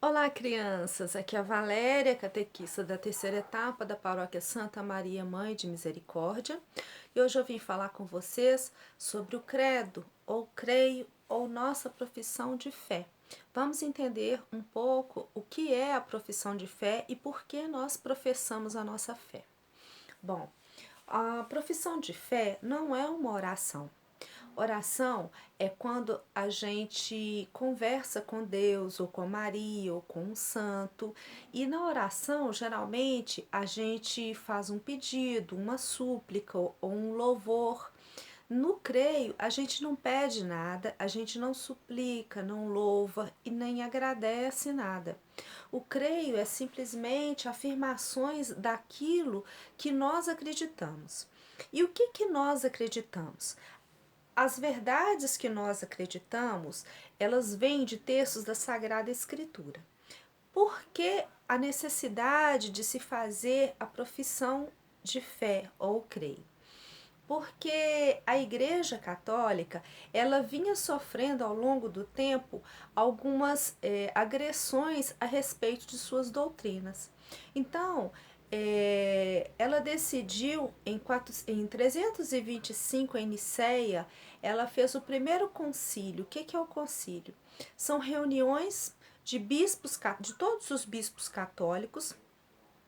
Olá, crianças! Aqui é a Valéria, catequista da terceira etapa da Paróquia Santa Maria Mãe de Misericórdia. E hoje eu vim falar com vocês sobre o credo, ou creio, ou nossa profissão de fé. Vamos entender um pouco o que é a profissão de fé e por que nós professamos a nossa fé. Bom, a profissão de fé não é uma oração. Oração é quando a gente conversa com Deus, ou com Maria, ou com um santo. E na oração, geralmente, a gente faz um pedido, uma súplica ou um louvor. No creio, a gente não pede nada, a gente não suplica, não louva e nem agradece nada. O creio é simplesmente afirmações daquilo que nós acreditamos. E o que nós acreditamos? As verdades que nós acreditamos, elas vêm de textos da Sagrada Escritura. Por que a necessidade de se fazer a profissão de fé ou creio? Porque a Igreja Católica ela vinha sofrendo ao longo do tempo algumas agressões a respeito de suas doutrinas. Então, ela decidiu em 325 em Nicéia, ela fez o primeiro concílio. O que é o concílio? São reuniões de bispos, de todos os bispos católicos,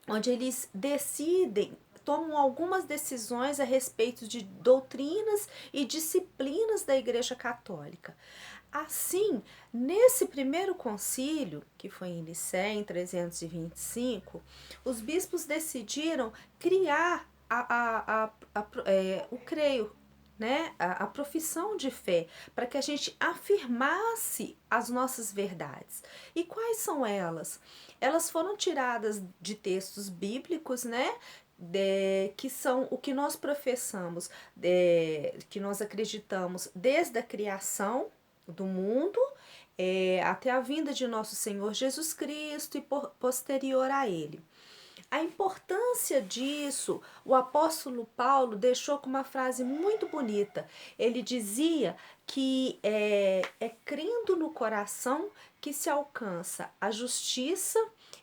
onde eles decidem, tomam algumas decisões a respeito de doutrinas e disciplinas da Igreja Católica. Assim, nesse primeiro concílio, que foi em Nicéia em 325, os bispos decidiram criar o creio, né, a profissão de fé, para que a gente afirmasse as nossas verdades. E quais são elas? Elas foram tiradas de textos bíblicos, né? Que são o que nós professamos, que nós acreditamos desde a criação do mundo até a vinda de nosso Senhor Jesus Cristo e posterior a ele. A importância disso, o apóstolo Paulo deixou com uma frase muito bonita. Ele dizia que é crendo no coração que se alcança a justiça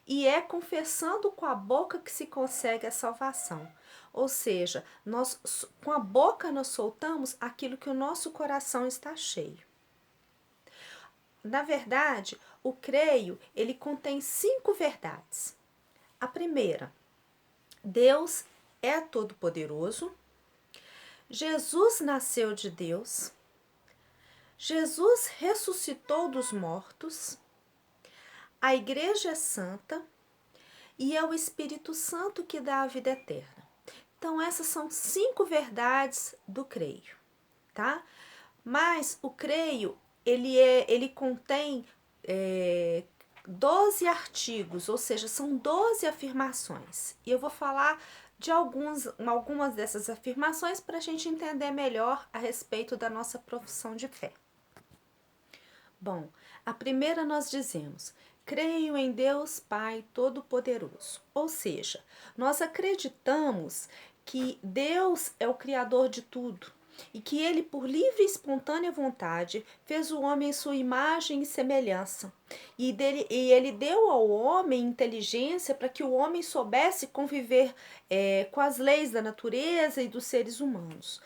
e é confessando com a boca que se consegue a salvação. Ou seja, nós com a boca nós soltamos aquilo que o nosso coração está cheio. Na verdade, o creio, ele contém 5 verdades. A primeira: Deus é todo-poderoso. Jesus nasceu de Deus. Jesus ressuscitou dos mortos. A Igreja é santa e é o Espírito Santo que dá a vida eterna. Então, essas são 5 verdades do creio, tá? Mas o creio, ele contém 12 artigos, ou seja, são 12 afirmações. E eu vou falar de algumas dessas afirmações para a gente entender melhor a respeito da nossa profissão de fé. Bom, a primeira nós dizemos: creio em Deus Pai Todo-Poderoso. Ou seja, nós acreditamos que Deus é o Criador de tudo e que ele, por livre e espontânea vontade, fez o homem em sua imagem e semelhança. E ele deu ao homem inteligência para que o homem soubesse conviver com as leis da natureza e dos seres humanos.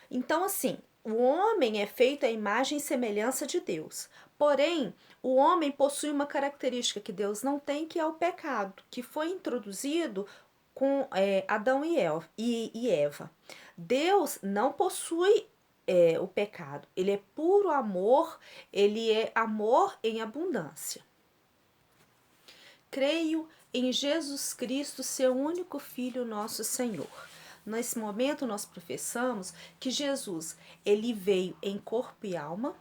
Então, assim, o homem é feito à imagem e semelhança de Deus. Porém, o homem possui uma característica que Deus não tem, que é o pecado, que foi introduzido com Adão e Eva. Deus não possui o pecado, ele é puro amor, ele é amor em abundância. Creio em Jesus Cristo, seu único Filho, nosso Senhor. Nesse momento nós professamos que Jesus, ele veio em corpo e alma,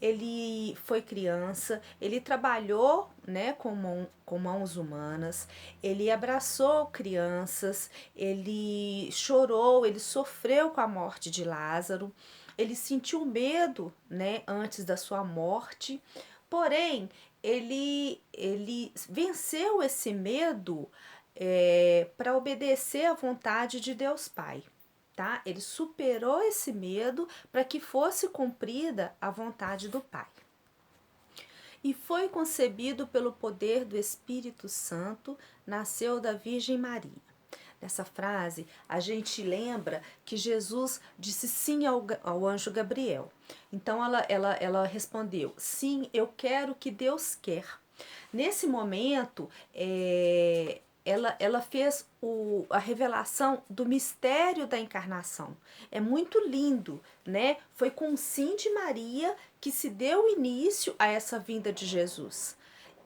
ele foi criança, ele trabalhou, né, com mãos humanas, ele abraçou crianças, ele chorou, ele sofreu com a morte de Lázaro, ele sentiu medo, né, antes da sua morte, porém, ele venceu esse medo para obedecer à vontade de Deus Pai. Tá? Ele superou esse medo para que fosse cumprida a vontade do Pai. e foi concebido pelo poder do Espírito Santo, nasceu da Virgem Maria. Nessa frase, a gente lembra que Jesus disse sim ao anjo Gabriel. Então, ela respondeu, sim, eu quero o que Deus quer. Nesse momento, ela fez a revelação do mistério da encarnação. É muito lindo, né? Foi com o sim de Maria que se deu início a essa vinda de Jesus.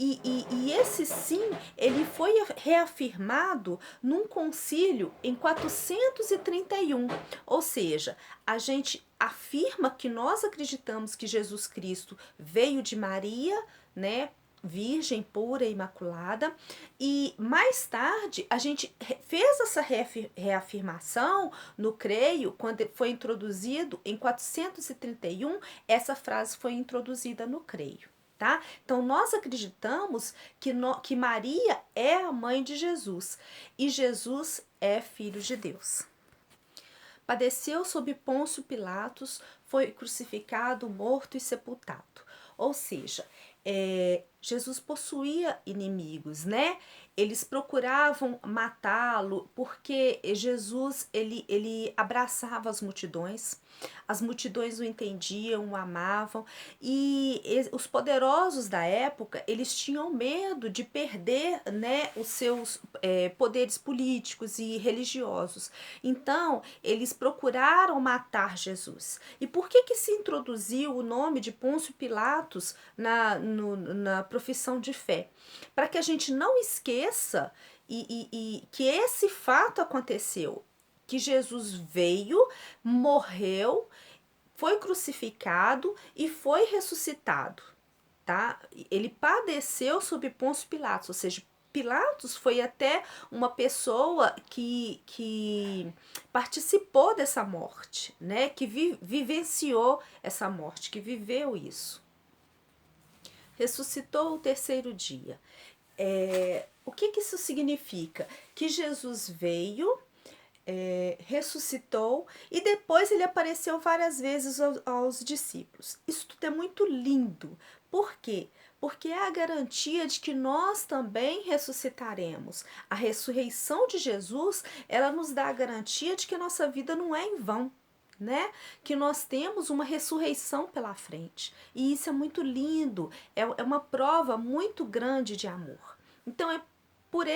E esse sim, ele foi reafirmado num concílio em 431. Ou seja, a gente afirma que nós acreditamos que Jesus Cristo veio de Maria, né? Virgem pura e imaculada, e mais tarde a gente fez essa reafirmação no creio, quando foi introduzido em 431, essa frase foi introduzida no creio. Tá? Então, nós acreditamos que Maria é a mãe de Jesus e Jesus é filho de Deus. Padeceu sob Pôncio Pilatos, foi crucificado, morto e sepultado. Ou seja, Jesus possuía inimigos, né? Eles procuravam matá-lo porque Jesus ele abraçava as multidões o entendiam, o amavam, e os poderosos da época, eles tinham medo de perder, né, os seus poderes políticos e religiosos. Então, eles procuraram matar Jesus. E por que se introduziu o nome de Pôncio Pilatos na profissão de fé? Para que a gente não esqueça e que esse fato aconteceu, que Jesus veio, morreu, foi crucificado e foi ressuscitado, tá? Ele padeceu sob Pôncio Pilatos, ou seja, Pilatos foi até uma pessoa que participou dessa morte, né? Que vivenciou essa morte, que viveu isso. Ressuscitou o terceiro dia. O que isso significa? Que Jesus veio, ressuscitou e depois ele apareceu várias vezes aos discípulos. Isso tudo é muito lindo. Por quê? Porque é a garantia de que nós também ressuscitaremos. A ressurreição de Jesus, ela nos dá a garantia de que a nossa vida não é em vão, né? Que nós temos uma ressurreição pela frente. E isso é muito lindo, é uma prova muito grande de amor. Então é por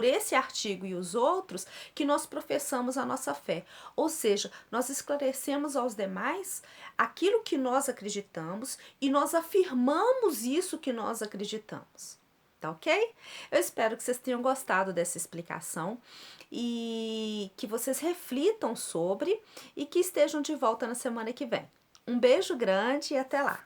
esse artigo e os outros que nós professamos a nossa fé. Ou seja, nós esclarecemos aos demais aquilo que nós acreditamos e nós afirmamos isso que nós acreditamos. Tá ok? Eu espero que vocês tenham gostado dessa explicação e que vocês reflitam sobre e que estejam de volta na semana que vem. Um beijo grande e até lá!